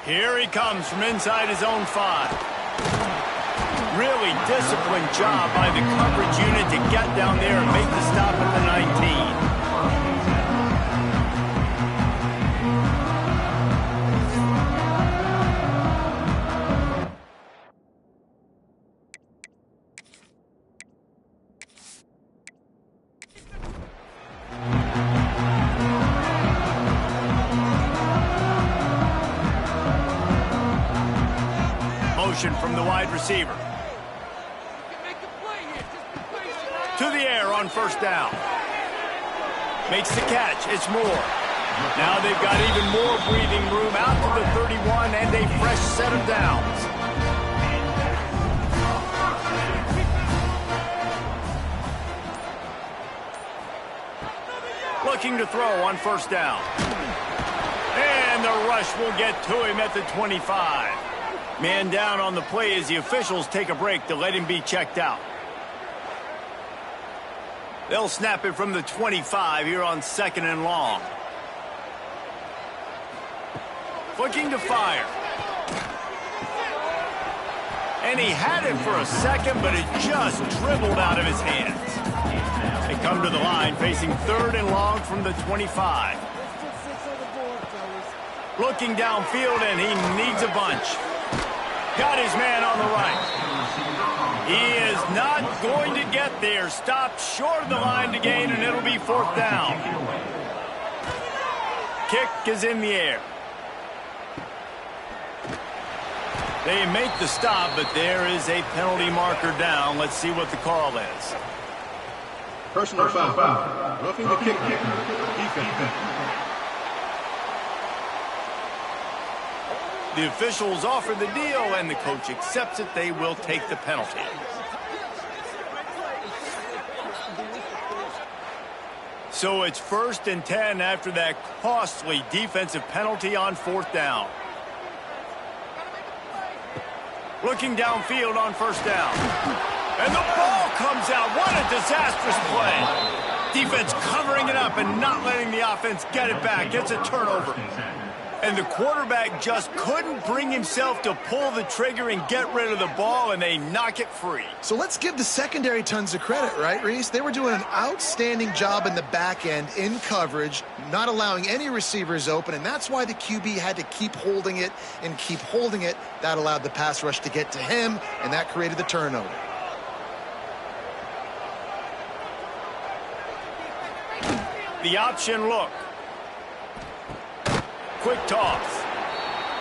Here he comes from inside his own 5. Really disciplined job by the coverage unit to get down there and make the stop at the 19. From the wide receiver. To the air on first down. Makes the catch. It's Moore. Now they've got even more breathing room out to the 31 and a fresh set of downs. Looking to throw on first down. And the rush will get to him at the 25. Man down on the play as the officials take a break to let him be checked out. They'll snap it from the 25 here on 2nd and long. Looking to fire. And he had it for a second, but it just dribbled out of his hands. They come to the line facing 3rd and long from the 25. Looking downfield, and he needs a bunch. Got his man on the right. He is not going to get there. Stopped short of the line to gain, and it'll be 4th down. Kick is in the air. They make the stop, but there is a penalty marker down. Let's see what the call is. Personal foul. Roughing the kick. Defense. The officials offer the deal, and the coach accepts it. They will take the penalty. So it's 1st and 10 after that costly defensive penalty on 4th down. Looking downfield on first down. And the ball comes out. What a disastrous play. Defense covering it up and not letting the offense get it back. It's a turnover. And the quarterback just couldn't bring himself to pull the trigger and get rid of the ball, and they knock it free. So let's give the secondary tons of credit, right, Reese? They were doing an outstanding job in the back end in coverage, not allowing any receivers open, and that's why the QB had to keep holding it and keep holding it. That allowed the pass rush to get to him, and that created the turnover. The option look. Quick toss.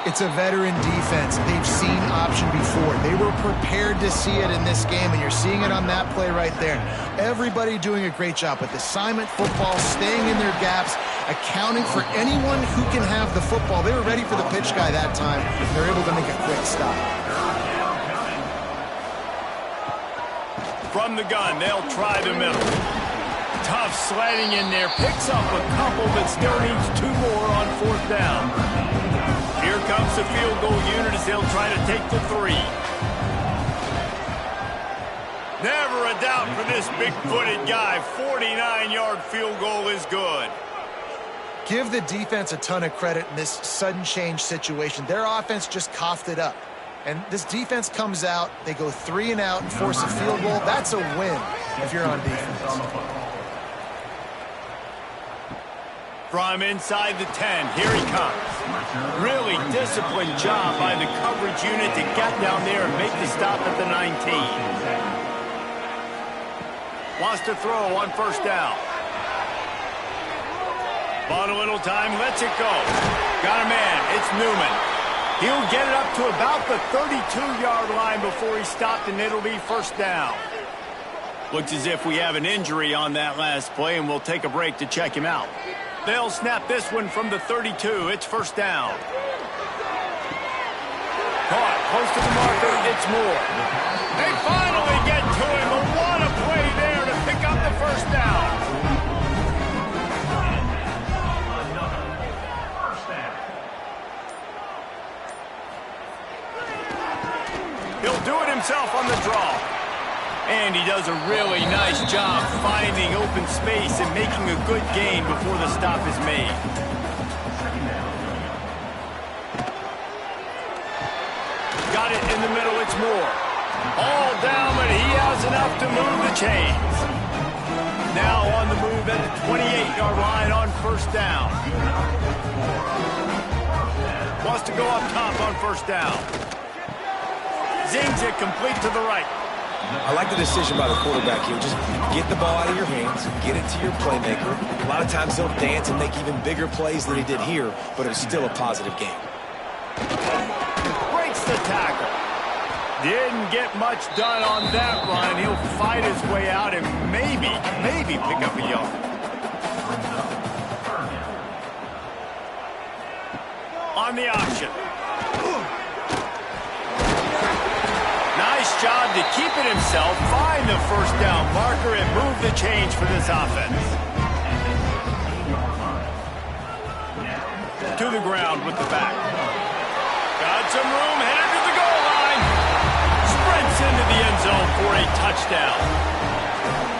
It's a veteran defense. They've seen option before. They were prepared to see it in this game, and you're seeing it on that play right there. Everybody doing a great job with assignment football, staying in their gaps, accounting for anyone who can have the football. They were ready for the pitch guy that time. They're able to make a quick stop. From the gun, they'll try the middle. Tough sliding in there, picks up a couple, but still needs 2 more on 4th down. Here comes the field goal unit as they'll try to take the 3. Never a doubt for this big-footed guy. 49-yard field goal is good. Give the defense a ton of credit in this sudden change situation. Their offense just coughed it up. And this defense comes out, they go 3 and out and force a field goal. That's a win if you're on defense. From inside the 10, here he comes. Really disciplined job by the coverage unit to get down there and make the stop at the 19. Wants to throw on first down. Bought a little time, lets it go. Got a man, it's Newman. He'll get it up to about the 32-yard line before he stopped, and it'll be first down. Looks as if we have an injury on that last play, and we'll take a break to check him out. They'll snap this one from the 32. It's first down. Caught close to the marker. It's Moore. They finally get to him. But what a play there to pick up the first down. He'll do it himself on the draw. And he does a really nice job finding open space and making a good gain before the stop is made. got it in the middle, it's Moore. All down, but he has enough to move the chains. Now on the move at the 28-yard line on first down. Wants to go up top on first down. Zings it complete to the right. I like the decision by the quarterback here. Just get the ball out of your hands, get it to your playmaker. A lot of times he'll dance and make even bigger plays than he did here, but it was still a positive game. Breaks the tackle. Didn't get much done on that run. He'll fight his way out and maybe pick up a yard. On the option. Nice job to keep it himself, find the first down marker, and move the change for this offense. To the ground with the back. Got some room, headed to the goal line. Sprints into the end zone for a touchdown.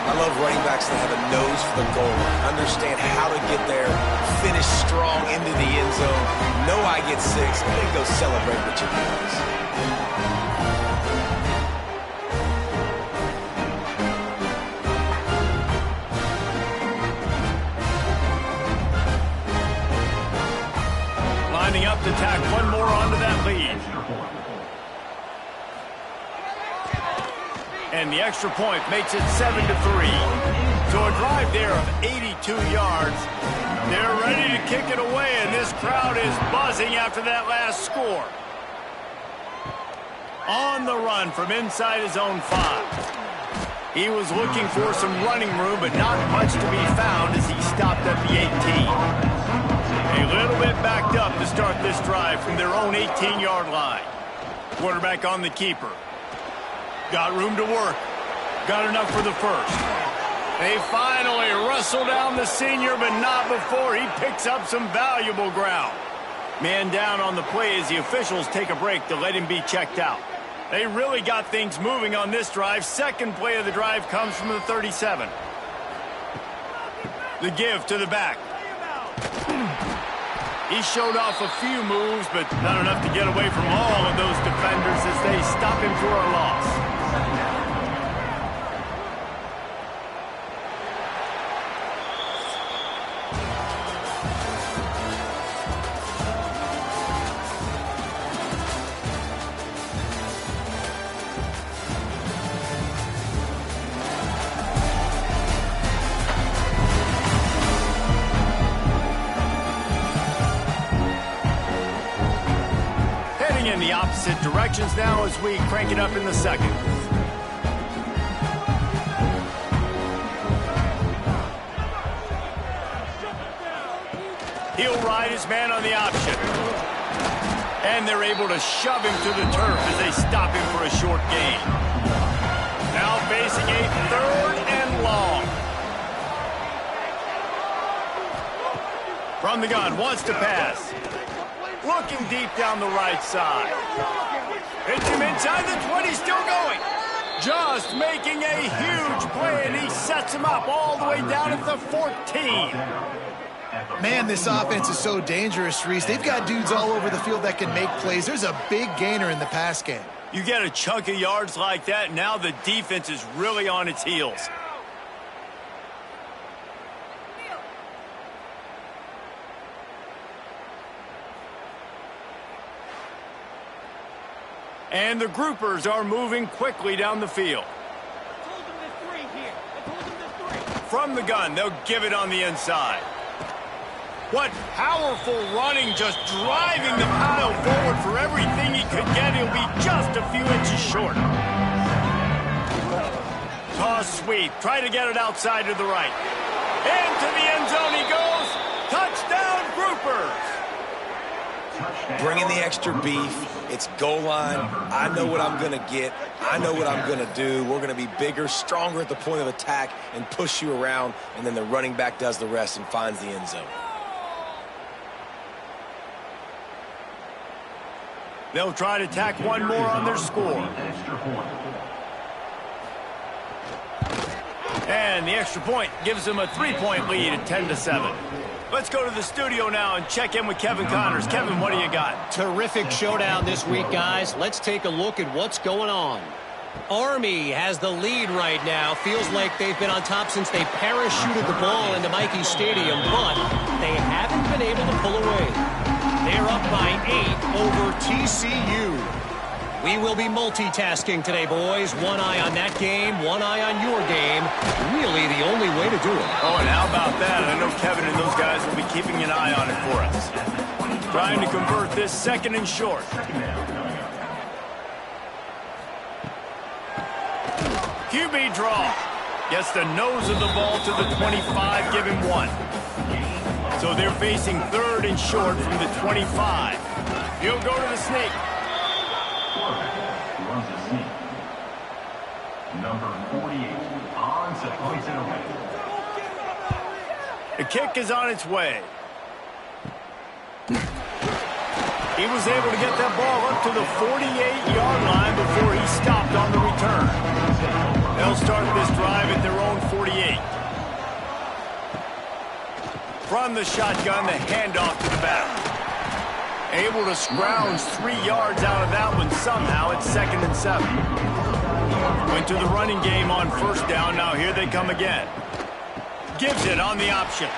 I love running backs that have a nose for the goal line. Understand how to get there, finish strong into the end zone. Know I get 6, and then go celebrate with your boys. Lining up to tack one more onto that lead. And the extra point makes it 7-3. So a drive there of 82 yards. They're ready to kick it away, and this crowd is buzzing after that last score. On the run from inside his own 5. He was looking for some running room, but not much to be found as he stopped at the 18. A little bit backed up to start this drive from their own 18-yard line. Quarterback on the keeper. Got room to work. Got enough for the first. They finally wrestle down the senior, but not before he picks up some valuable ground. Man down on the play as the officials take a break to let him be checked out. They really got things moving on this drive. Second play of the drive comes from the 37. The give to the back. He showed off a few moves, but not enough to get away from all of those defenders as they stop him for a loss. In the opposite directions now as we crank it up in the second. He'll ride his man on the option. And they're able to shove him to the turf as they stop him for a short gain. Now facing a 3rd and long. From the gun, wants to pass. Looking deep down the right side. Hits him inside the 20, still going. Just making a huge play, and he sets him up all the way down at the 14. Man, this offense is so dangerous, Reese. They've got dudes all over the field that can make plays. There's a big gainer in the pass game. You get a chunk of yards like that, now the defense is really on its heels. And the groupers are moving quickly down the field. From the gun, they'll give it on the inside. What powerful running, just driving the pile forward for everything he could get. He'll be just a few inches short. Toss sweep, try to get it outside to the right. Into the end zone he goes. Touchdown, groupers. Bring in the extra beef. It's goal line. I know what I'm going to get. I know what I'm going to do. We're going to be bigger, stronger at the point of attack and push you around, and then the running back does the rest and finds the end zone. They'll try to tack one more on their score. And the extra point gives them a 3-point lead at 10-7. Let's go to the studio now and check in with Kevin Connors. Kevin, what do you got? Terrific showdown this week, guys. Let's take a look at what's going on. Army has the lead right now. Feels like they've been on top since they parachuted the ball into Michie Stadium, but they haven't been able to pull away. They're up by 8 over TCU. We will be multitasking today, boys. One eye on that game, one eye on your game. Really the only way to do it. Oh, and how about that? I know Kevin and those guys will be keeping an eye on it for us. Trying to convert this second and short. QB draw. Gets the nose of the ball to the 25, give him 1. So they're facing third and short from the 25. He'll go to the sneak. Runs a sneak. Number 48 on set, points it away. The kick is on its way. He was able to get that ball up to the 48-yard line before he stopped on the return. They'll start this drive at their own 48. From the shotgun, the handoff to the back. Able to scrounge 3 yards out of that one somehow. It's 2nd and 7. Went to the running game on first down. Now here they come again. Gives it on the option.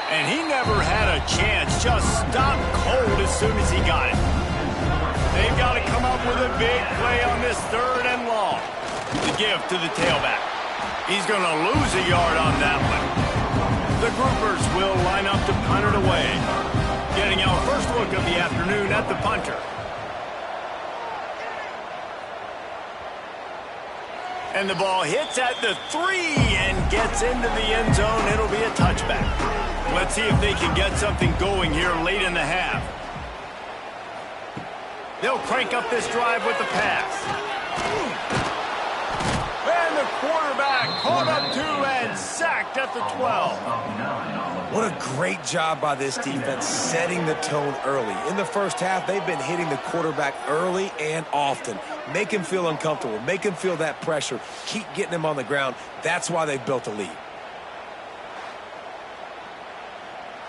And he never had a chance. Just stopped cold as soon as he got it. They've got to come up with a big play on this 3rd and long. The give to the tailback. He's going to lose a yard on that one. The groupers will line up to punt it away. Getting our first look of the afternoon at the punter. And the ball hits at the 3 and gets into the end zone. It'll be a touchback. Let's see if they can get something going here late in the half. They'll crank up this drive with the pass. And the quarterback caught up to and sacked at the 12. What a great job by this defense setting the tone early. In the first half, they've been hitting the quarterback early and often. Make him feel uncomfortable. Make him feel that pressure. Keep getting him on the ground. That's why they've built a lead.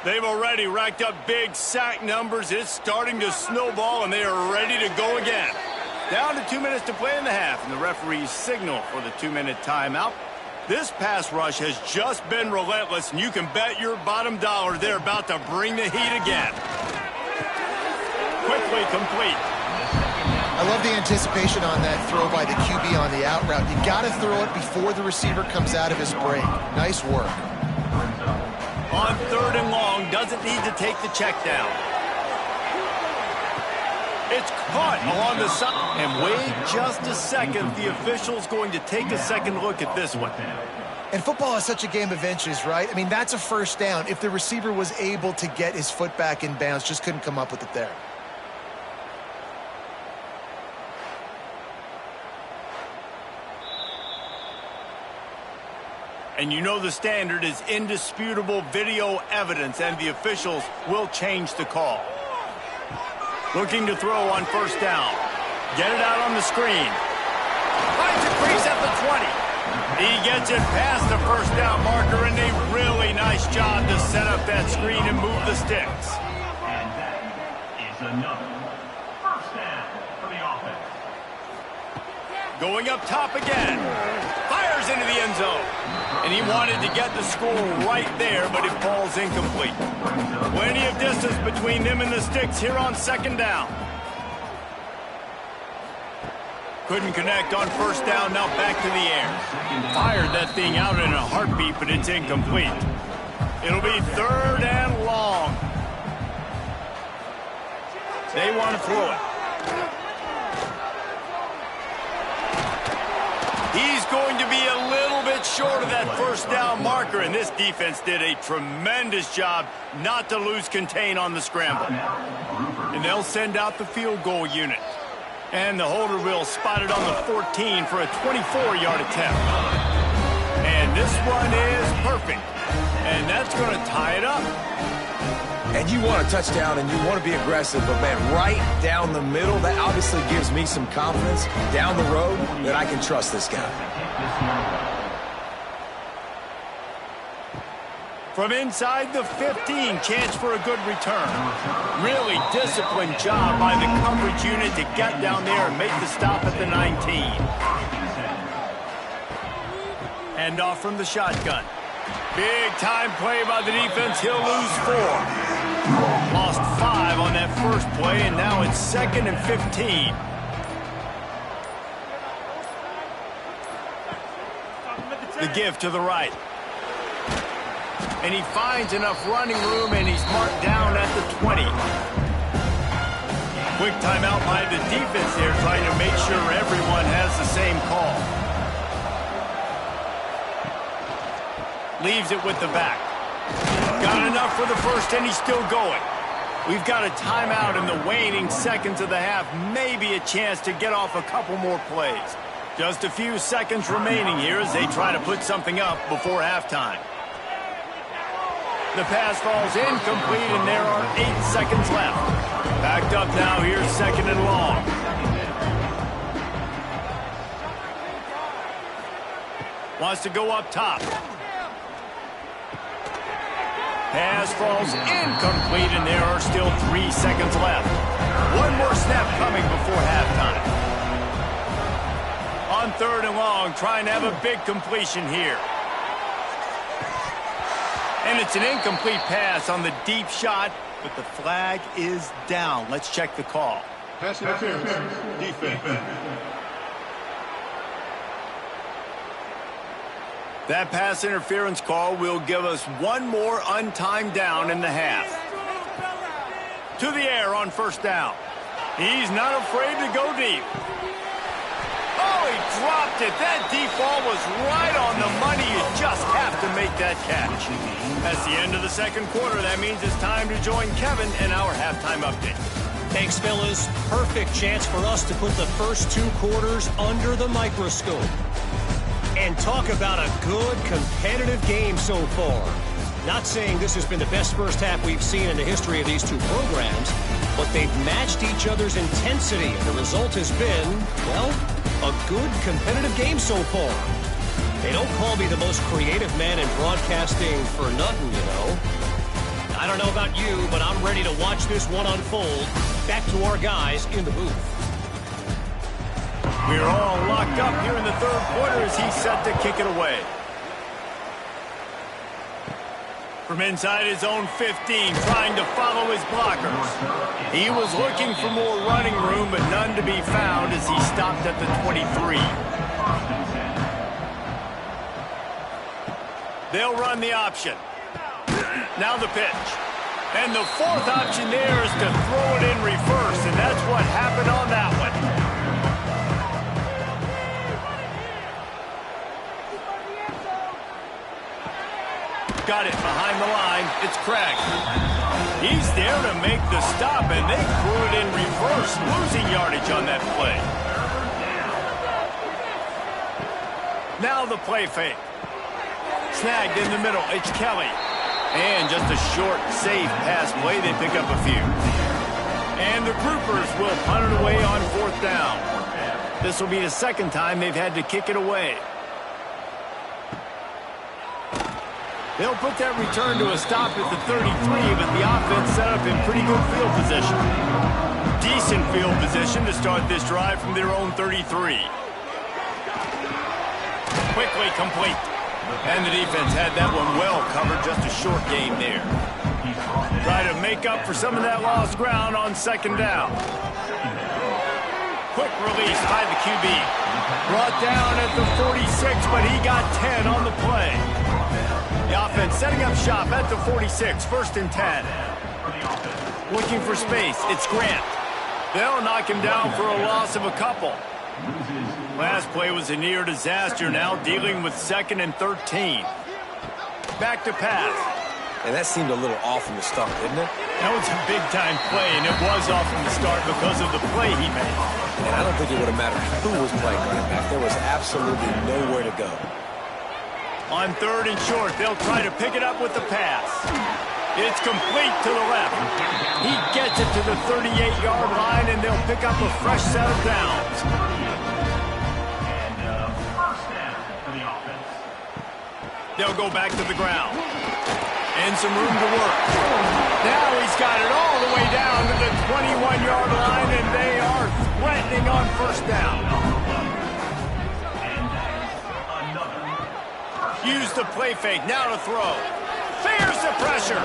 They've already racked up big sack numbers. It's starting to snowball, and they are ready to go again. Down to 2 minutes to play in the half, and the referees signal for the 2-minute timeout. This pass rush has just been relentless, and you can bet your bottom dollar they're about to bring the heat again. Quickly complete. I love the anticipation on that throw by the QB on the out route. You got to throw it before the receiver comes out of his break. Nice work. On 3rd and long, doesn't need to take the check down. It's caught along the side. And wait just a second. The official's going to take a second look at this one. And football is such a game of inches, right? I mean, that's a first down. If the receiver was able to get his foot back in bounds, just couldn't come up with it there. And you know the standard is indisputable video evidence, and the officials will change the call. Looking to throw on first down. Get it out on the screen. Finds a crease at the 20. He gets it past the first down marker, and a really nice job to set up that screen and move the sticks. And that is another first down for the offense. Going up top again. Fires into the end zone. And he wanted to get the score right there, but it falls incomplete. Plenty of distance between them and the sticks here on 2nd down. Couldn't connect on first down, now back to the air. Fired that thing out in a heartbeat, but it's incomplete. It'll be 3rd and long. They want to throw it. He's going to be a little bit short of that first down marker, and this defense did a tremendous job not to lose contain on the scramble. And they'll send out the field goal unit. And the holder will spot it on the 14 for a 24-yard attempt. And this one is perfect. And that's going to tie it up. And you want a touchdown and you want to be aggressive, but man, right down the middle, that obviously gives me some confidence down the road that I can trust this guy. From inside the 15, chance for a good return. Really disciplined job by the coverage unit to get down there and make the stop at the 19. Hand off from the shotgun. Big time play by the defense. He'll lose 4. Lost 5 on that first play, and now it's 2nd and 15. The give to the right. And he finds enough running room, and he's marked down at the 20. Quick timeout by the defense there, trying to make sure everyone has the same call. Leaves it with the back. Got enough for the first, and he's still going. We've got a timeout in the waning seconds of the half. Maybe a chance to get off a couple more plays. Just a few seconds remaining here as they try to put something up before halftime. The pass falls incomplete, and there are 8 seconds left. Backed up now, here's 2nd and long. Wants to go up top. Pass falls incomplete, and there are still 3 seconds left. One more snap coming before halftime. On 3rd and long, trying to have a big completion here. And it's an incomplete pass on the deep shot, but the flag is down. Let's check the call. Pass interference. Defense. That pass interference call will give us one more untimed down in the half. To the air on 1st down. He's not afraid to go deep. Oh, he dropped it. That deep ball was right on the money. You just have to make that catch. That's the end of the 2nd quarter. That means it's time to join Kevin in our halftime update. Thanks, fellas. Perfect chance for us to put the first 2 quarters under the microscope. And talk about a good, competitive game so far. Not saying this has been the best first half we've seen in the history of these 2 programs, but they've matched each other's intensity, and the result has been, well, a good, competitive game so far. They don't call me the most creative man in broadcasting for nothing, you know. I don't know about you, but I'm ready to watch this one unfold. Back to our guys in the booth. We're all locked up here in the 3rd quarter as he's set to kick it away. From inside his own 15, trying to follow his blockers. He was looking for more running room, but none to be found as he stopped at the 23. They'll run the option. Now the pitch. And the 4th option there is to throw it in reverse, and that's what happened on that one. Got it behind the line. It's Craig. He's there to make the stop, and they threw it in reverse, losing yardage on that play. Now the play fake. Snagged in the middle. It's Kelly. And just a short, safe pass play. They pick up a few. And the Groupers will punt it away on 4th down. This will be the 2nd time they've had to kick it away. They'll put that return to a stop at the 33, but the offense set up in pretty good field position. Decent field position to start this drive from their own 33. Quickly complete. And the defense had that one well covered, just a short game there. Try to make up for some of that lost ground on 2nd down. Quick release by the QB. Brought down at the 46, but he got 10 on the play. The offense setting up shop at the 46, 1st and 10. Looking for space, it's Grant. They'll knock him down for a loss of a couple. Last play was a near disaster, now dealing with 2nd and 13. Back to pass. And that seemed a little off from the start, didn't it? That was a big-time play, and it was off from the start because of the play he made. And I don't think it would have mattered who was playing running back. There was absolutely nowhere to go. On 3rd and short, they'll try to pick it up with the pass. It's complete to the left. He gets it to the 38-yard line, and they'll pick up a fresh set of downs. And first down for the offense. They'll go back to the ground. And some room to work. Now he's got it all the way down to the 21-yard line, and they are threatening on first down. Use the play fake. Now to throw. Fears the pressure.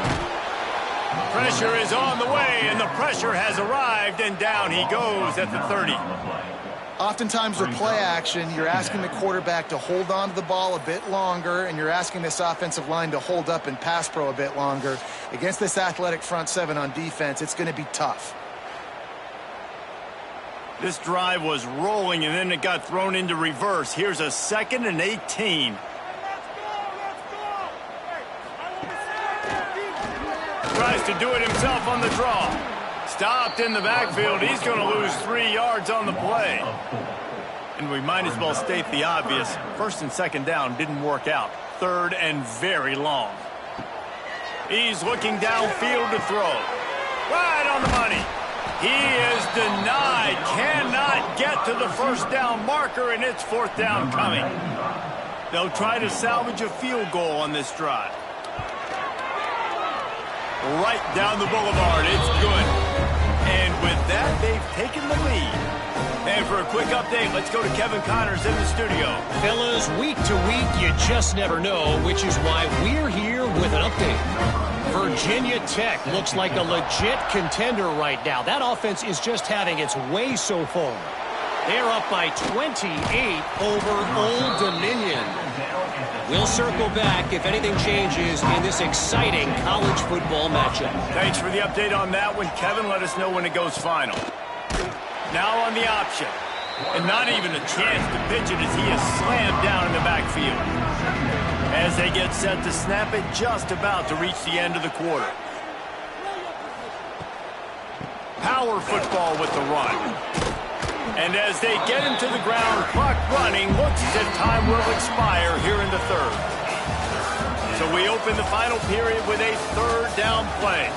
Pressure is on the way, and the pressure has arrived, and down he goes at the 30. Oftentimes with play action, you're asking the quarterback to hold on to the ball a bit longer, and you're asking this offensive line to hold up and pass pro a bit longer. Against this athletic front seven on defense, it's going to be tough. This drive was rolling, and then it got thrown into reverse. Here's a 2nd and 18. Tries to do it himself on the draw. Stopped in the backfield. He's going to lose 3 yards on the play. And we might as well state the obvious. 1st and 2nd down didn't work out. 3rd and very long. He's looking downfield to throw. Right on the money. He is denied. Cannot get to the first down marker, and it's 4th down coming. They'll try to salvage a field goal on this drive. Right down the boulevard. It's good. And with that, they've taken the lead. And for a quick update, let's go to Kevin Connors in the studio. Fellas, week to week, you just never know, which is why we're here with an update. Virginia Tech looks like a legit contender right now. That offense is just having its way so far. They're up by 28 over Old Dominion. We'll circle back if anything changes in this exciting college football matchup. Thanks for the update on that one, Kevin. Let us know when it goes final. Now on the option. And not even a chance to pitch it as he is slammed down in the backfield. As they get set to snap it, just about to reach the end of the quarter. Power football with the run. And as they get him to the ground, clock running, looks as if time will expire here in the 3rd. So we open the final period with a 3rd down play.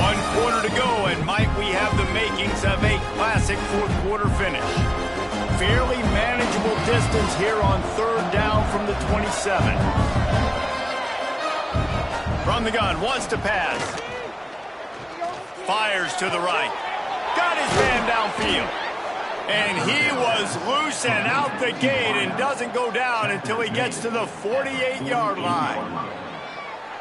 One quarter to go, and might we have the makings of a classic 4th quarter finish. Fairly manageable distance here on 3rd down from the 27. From the gun, wants to pass. Fires to the right. Got his man downfield. And he was loose and out the gate and doesn't go down until he gets to the 48-yard line.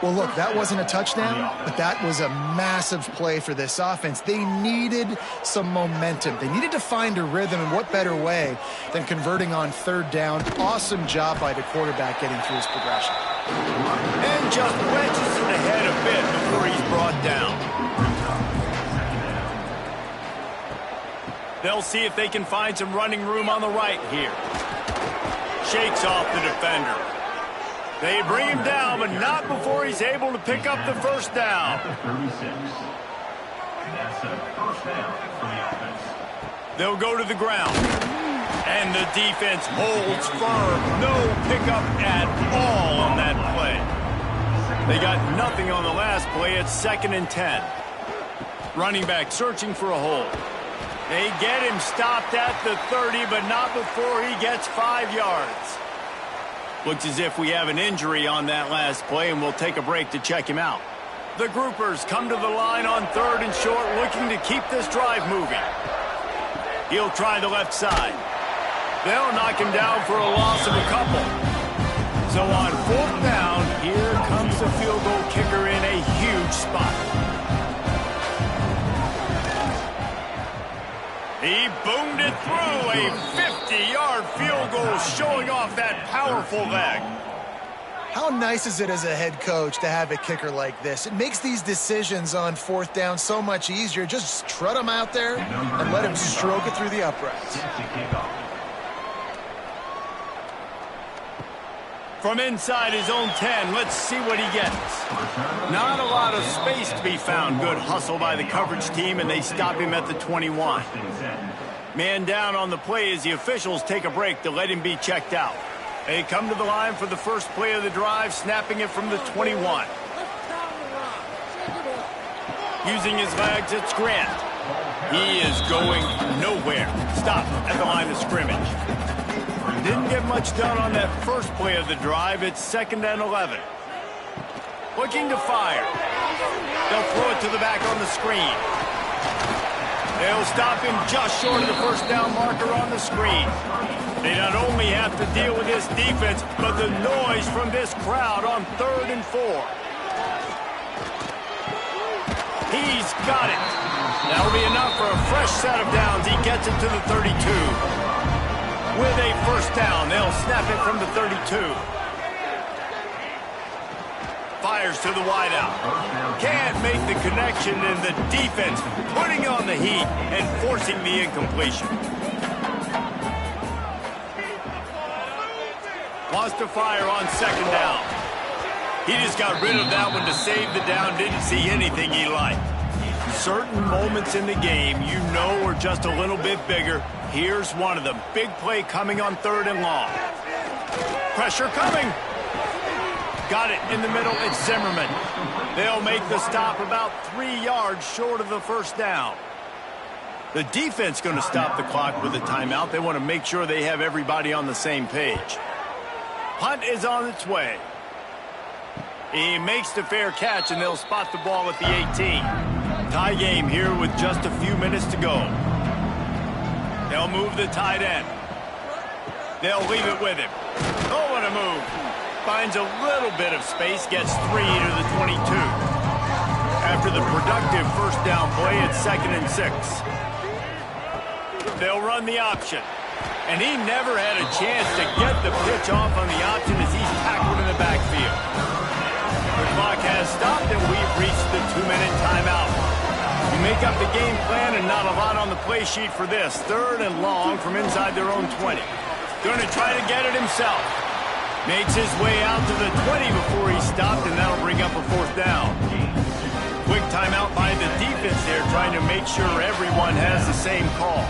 Well, look, that wasn't a touchdown, but that was a massive play for this offense. They needed some momentum. They needed to find a rhythm, and what better way than converting on 3rd down. Awesome job by the quarterback getting through his progression. And just wedges it ahead a bit before he's brought down. They'll see if they can find some running room on the right here. Shakes off the defender. They bring him down, but not before he's able to pick up the first down. That's a 1st down for the offense. They'll go to the ground. And the defense holds firm. No pickup at all on that play. They got nothing on the last play. It's 2nd and 10. Running back searching for a hole. They get him stopped at the 30, but not before he gets 5 yards. Looks as if we have an injury on that last play, and we'll take a break to check him out. The Groupers come to the line on 3rd and short, looking to keep this drive moving. He'll try the left side. They'll knock him down for a loss of a couple. So on 4th down, here comes the field goal kicker in a huge spot. He boomed it through, a 50-yard field goal showing off that powerful leg. How nice is it as a head coach to have a kicker like this? It makes these decisions on 4th down so much easier. Just trot him out there and let him stroke it through the uprights. From inside his own 10, let's see what he gets. Not a lot of space to be found. Good hustle by the coverage team, and they stop him at the 21. Man down on the play as the officials take a break to let him be checked out. They come to the line for the first play of the drive, snapping it from the 21. Using his legs, it's Grant. He is going nowhere. Stop at the line of scrimmage. Didn't get much done on that first play of the drive. It's 2nd and 11. Looking to fire. They'll throw it to the back on the screen. They'll stop him just short of the first down marker on the screen. They not only have to deal with this defense, but the noise from this crowd on 3rd and 4. He's got it. That'll be enough for a fresh set of downs. He gets it to the 32. With a first down, they'll snap it from the 32. Fires to the wideout. Can't make the connection, and the defense putting on the heat and forcing the incompletion. Wants to fire on 2nd down. He just got rid of that one to save the down. Didn't see anything he liked. Certain moments in the game you know are just a little bit bigger. Here's one of them. Big play coming on 3rd and long. Pressure coming. Got it in the middle. It's Zimmerman. They'll make the stop about 3 yards short of the first down. The defense going to stop the clock with a timeout. They want to make sure they have everybody on the same page. Punt is on its way. He makes the fair catch, and they'll spot the ball at the 18. Tie game here with just a few minutes to go. They'll move the tight end. They'll leave it with him. Oh, what a move. Finds a little bit of space, gets 3 to the 22. After the productive first down play, it's 2nd and 6. They'll run the option. And he never had a chance to get the pitch off on the option as he's tackled in the backfield. The clock has stopped, and we've reached the 2-minute timeout. You make up the game plan, and not a lot on the play sheet for this. 3rd and long from inside their own 20. Going to try to get it himself. Makes his way out to the 20 before he stopped, and that'll bring up a 4th down. Quick timeout by the defense there, trying to make sure everyone has the same call.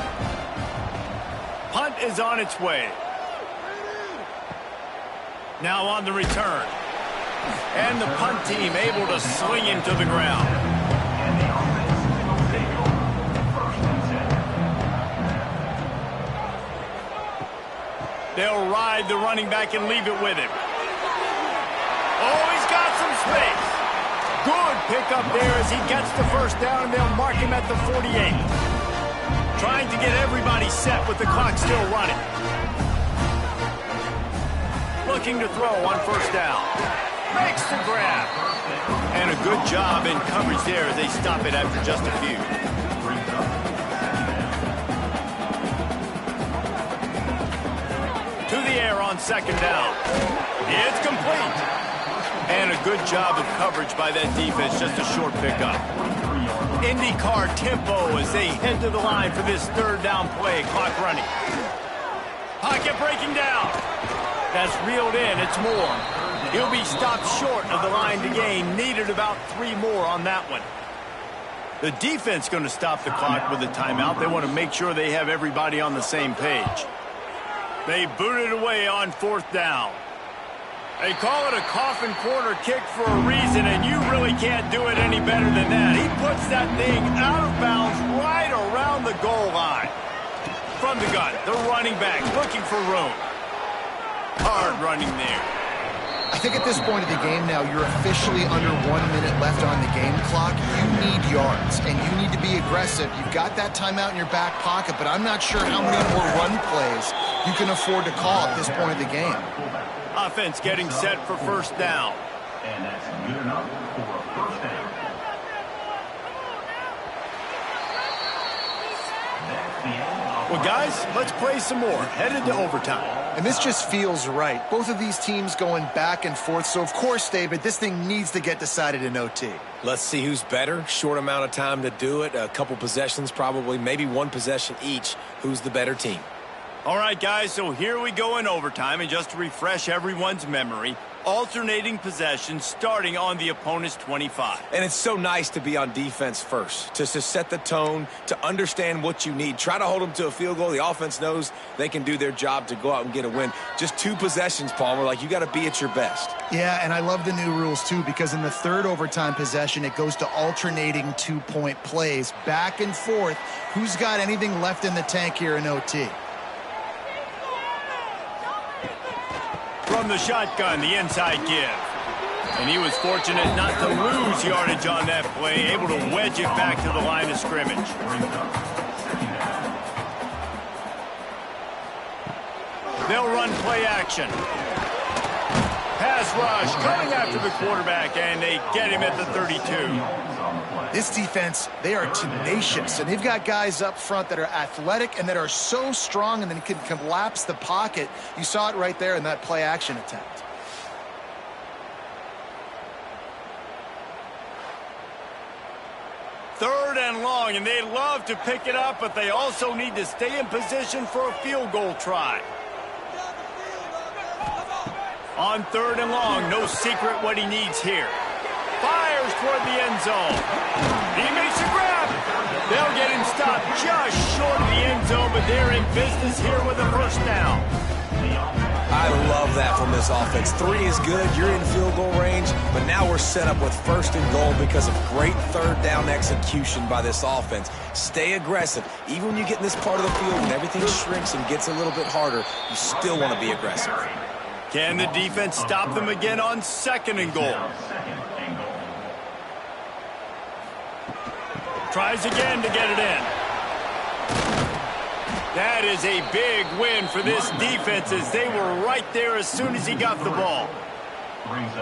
Punt is on its way. Now on the return. And the punt team able to sling him to the ground. They'll ride the running back and leave it with him. Oh, he's got some space. Good pickup there as he gets the first down, and they'll mark him at the 48. Trying to get everybody set with the clock still running. Looking to throw on first down. Makes the grab. And a good job in coverage there as they stop it after just a few. To the air on 2nd down. It's complete. And a good job of coverage by that defense, just a short pickup. IndyCar tempo as they head to the line for this 3rd down play. Clock running. Pocket breaking down. That's reeled in. It's Moore. He'll be stopped short of the line to gain. Needed about 3 more on that one. The defense going to stop the clock with a timeout. They want to make sure they have everybody on the same page. They boot it away on 4th down. They call it a coffin corner kick for a reason, and you really can't do it any better than that. He puts that thing out of bounds right around the goal line. From the gun, the running back looking for room. Hard running there. I think at this point of the game now, you're officially under 1 minute left on the game clock. You need yards, and you need to be aggressive. You've got that timeout in your back pocket, but I'm not sure how many more run plays you can afford to call at this point of the game. Offense getting set for first down. And that's good enough for a first down. That's the end. Well, guys, let's play some more. Headed to overtime. And this just feels right. Both of these teams going back and forth. So, of course, David, this thing needs to get decided in OT. Let's see who's better. Short amount of time to do it. A couple possessions probably, maybe 1 possession each. Who's the better team? All right, guys, so here we go in overtime, and just to refresh everyone's memory, alternating possession starting on the opponent's 25. And it's so nice to be on defense first, to set the tone, to understand what you need. Try to hold them to a field goal. The offense knows they can do their job to go out and get a win. Just 2 possessions, Palmer. Like, you got to be at your best. Yeah, and I love the new rules, too, because in the third overtime possession, it goes to alternating 2-point plays, back and forth. Who's got anything left in the tank here in OT? From the shotgun, the inside give. And he was fortunate not to lose yardage on that play, able to wedge it back to the line of scrimmage. They'll run play action. Pass rush coming after the quarterback, and they get him at the 32. This defense, they are tenacious, and they've got guys up front that are athletic and that are so strong and then can collapse the pocket. You saw it right there in that play action attempt. Third and long, and they love to pick it up, but they also need to stay in position for a field goal try. On third and long, no secret what he needs here. Fires toward the end zone. He makes a grab. They'll get him stopped just short of the end zone, but they're in business here with a first down. I love that from this offense. 3 is good. You're in field goal range, but now we're set up with first and goal because of great third down execution by this offense. Stay aggressive. Even when you get in this part of the field and everything shrinks and gets a little bit harder, you still want to be aggressive. Can the defense stop them again on second and goal? Tries again to get it in. That is a big win for this defense as they were right there as soon as he got the ball.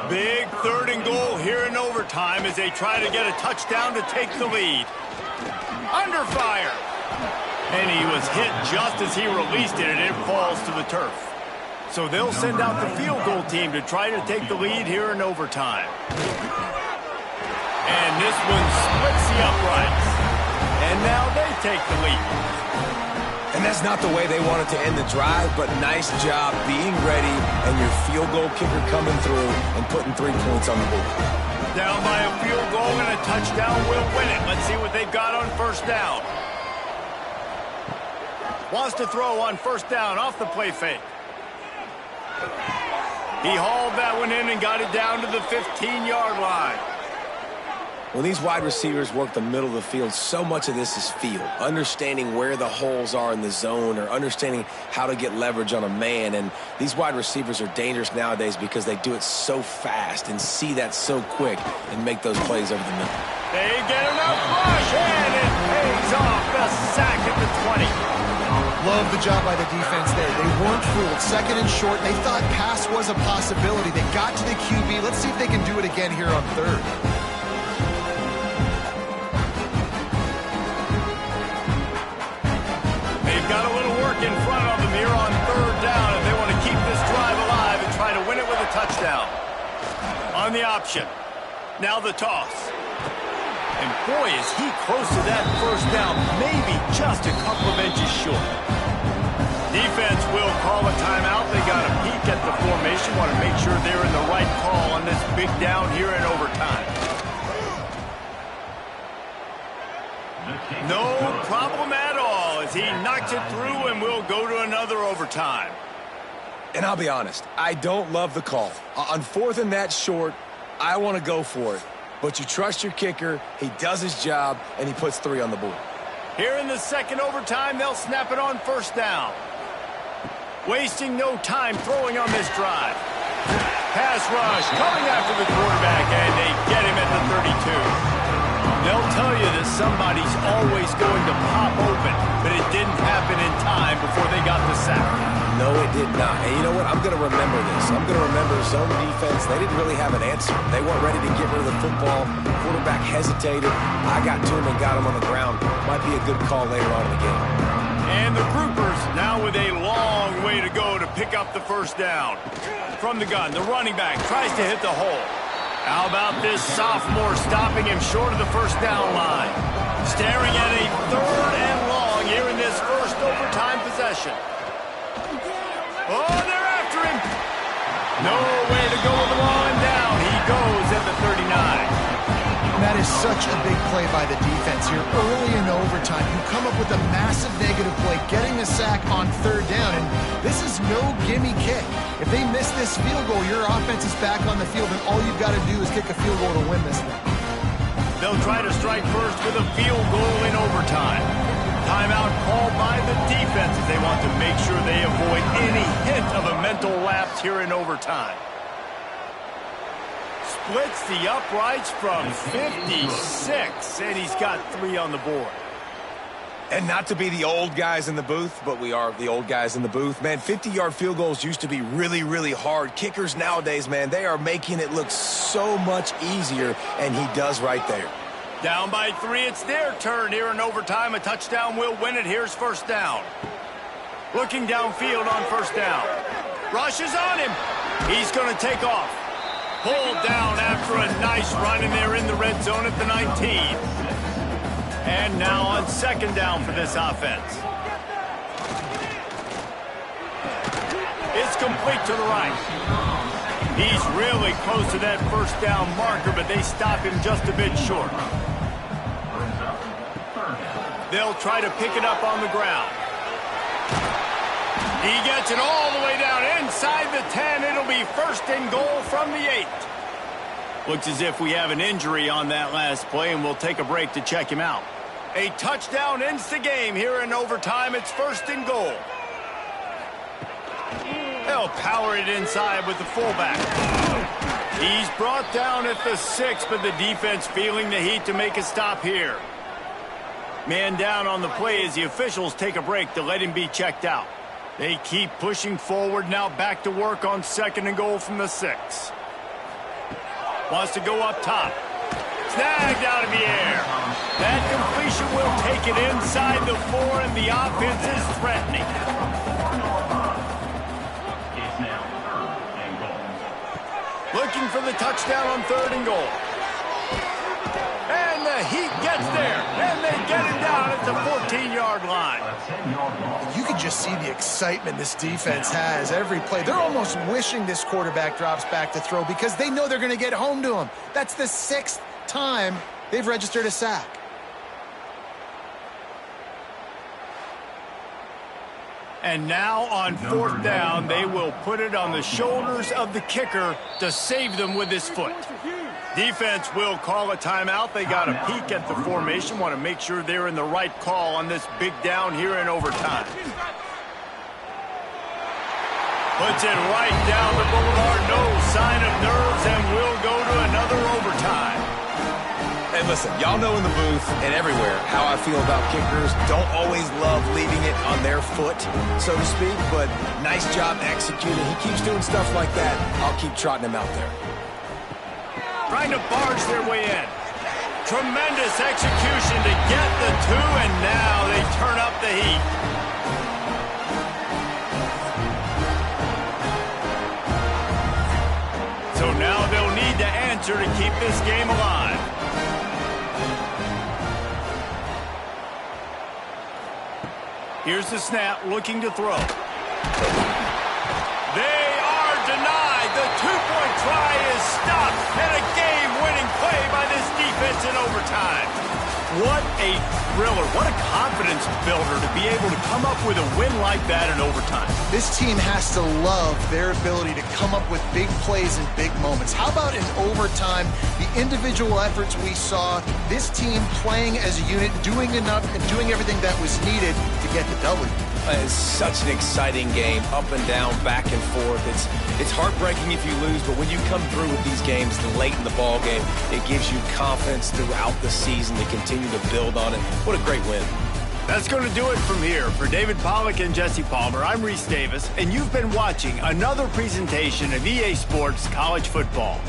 Big third and goal here in overtime as they try to get a touchdown to take the lead. Under fire. And he was hit just as he released it, and it falls to the turf. So they'll send out the field goal team to try to take the lead here in overtime. And this one splits the uprights. And now they take the lead. And that's not the way they wanted to end the drive, but nice job being ready and your field goal kicker coming through and putting 3 points on the board. Down by a field goal and a touchdown will win it. Let's see what they've got on first down. Wants to throw on first down off the play fake. He hauled that one in and got it down to the 15-yard line. When these wide receivers work the middle of the field, so much of this is feel. Understanding where the holes are in the zone or understanding how to get leverage on a man. And these wide receivers are dangerous nowadays because they do it so fast and see that so quick and make those plays over the middle. They get enough rush, and it pays off. The sack at the 20. Love the job by the defense there. They weren't fooled. Second and short. They thought pass was a possibility. They got to the QB. Let's see if they can do it again here on third. They've got a little work in front of them here on third down if they want to keep this drive alive and try to win it with a touchdown. On the option. Now the toss. And boy, is he close to that first down, maybe just a couple of inches short. Defense will call a timeout. They got a peek at the formation, want to make sure they're in the right call on this big down here in overtime. No problem at all as he knocks it through and we'll go to another overtime. And I'll be honest, I don't love the call. On fourth and that short, I want to go for it. But you trust your kicker, he does his job, and he puts 3 on the board. Here in the second overtime, they'll snap it on first down. Wasting no time throwing on this drive. Pass rush coming after the quarterback, and they get him at the 32. They'll tell you that somebody's always going to pop open, but it didn't happen in time before they got the sack. No, it did not. And you know what? I'm going to remember this. I'm going to remember zone defense. They didn't really have an answer. They weren't ready to get rid of the football. Quarterback hesitated. I got to him and got him on the ground. Might be a good call later on in the game. And the Groupers now with a long way to go to pick up the first down. From the gun, the running back tries to hit the hole. How about this sophomore stopping him short of the first down line? Staring at a third and long here in this first overtime possession. Oh, they're after him. Nowhere to go with the ball, and down he goes at the 39. That is such a big play by the defense here. Early in overtime, you come up with a massive negative play, getting the sack on third down, and this is no gimme kick. If they miss this field goal, your offense is back on the field, and all you've got to do is kick a field goal to win this thing. They'll try to strike first with a field goal in overtime. Timeout called by the defense as they want to make sure they avoid any hint of a mental lapse here in overtime. Splits the uprights from 56, and he's got 3 on the board. And not to be the old guys in the booth, but we are the old guys in the booth. Man, 50-yard field goals used to be really, really hard. Kickers nowadays, man, they are making it look so much easier, and he does right there. Down by 3, it's their turn here in overtime. A touchdown will win it. Here's first down. Looking downfield on first down. Rush is on him. He's going to take off. Pulled down after a nice run, and they're in the red zone at the 19. And now on second down for this offense. It's complete to the right. He's really close to that first down marker, but they stop him just a bit short. They'll try to pick it up on the ground. He gets it all the way down inside the 10. It'll be first and goal from the 8. Looks as if we have an injury on that last play, and we'll take a break to check him out. A touchdown ends the game here in overtime. It's first and goal. They'll power it inside with the fullback. He's brought down at the 6, but the defense feeling the heat to make a stop here. Man down on the play as the officials take a break to let him be checked out. They keep pushing forward, now back to work on second and goal from the 6. Wants to go up top. Snagged out of the air. That completion will take it inside the 4, and the offense is threatening. It's now third and goal. Looking for the touchdown on third and goal. And the Heat gets there, and they get him down at the 14-yard line. A 10-yard loss. You can just see the excitement this defense has every play. They're almost wishing this quarterback drops back to throw because they know they're going to get home to him. That's the 6th time they've registered a sack. And now on fourth down, they will put it on the shoulders of the kicker to save them with his foot. Defense will call a timeout. They got a peek at the formation, want to make sure they're in the right call on this big down here in overtime. Puts it right down the boulevard, no sign of nerves, and we'll go to another overtime. Hey, listen, y'all know in the booth and everywhere how I feel about kickers. Don't always love leaving it on their foot, so to speak, but nice job executing. He keeps doing stuff like that. I'll keep trotting him out there. Trying to barge their way in. Tremendous execution to get the 2, and now they turn up the heat. So now they'll need to answer to keep this game alive. Here's the snap, looking to throw. They are denied. The two-point try is stopped, and a game-winning play by this defense in overtime. What a thriller. What a confidence builder to be able to come up with a win like that in overtime. This team has to love their ability to come up with big plays and big moments. How about in overtime, the individual efforts we saw, this team playing as a unit, doing enough and doing everything that was needed to get the W. It's such an exciting game, up and down, back and forth. It's heartbreaking if you lose, but when you come through with these games late in the ball game, it gives you confidence throughout the season to continue to build on it. What a great win. That's going to do it from here. For David Pollack and Jesse Palmer, I'm Reese Davis, and you've been watching another presentation of EA Sports College Football.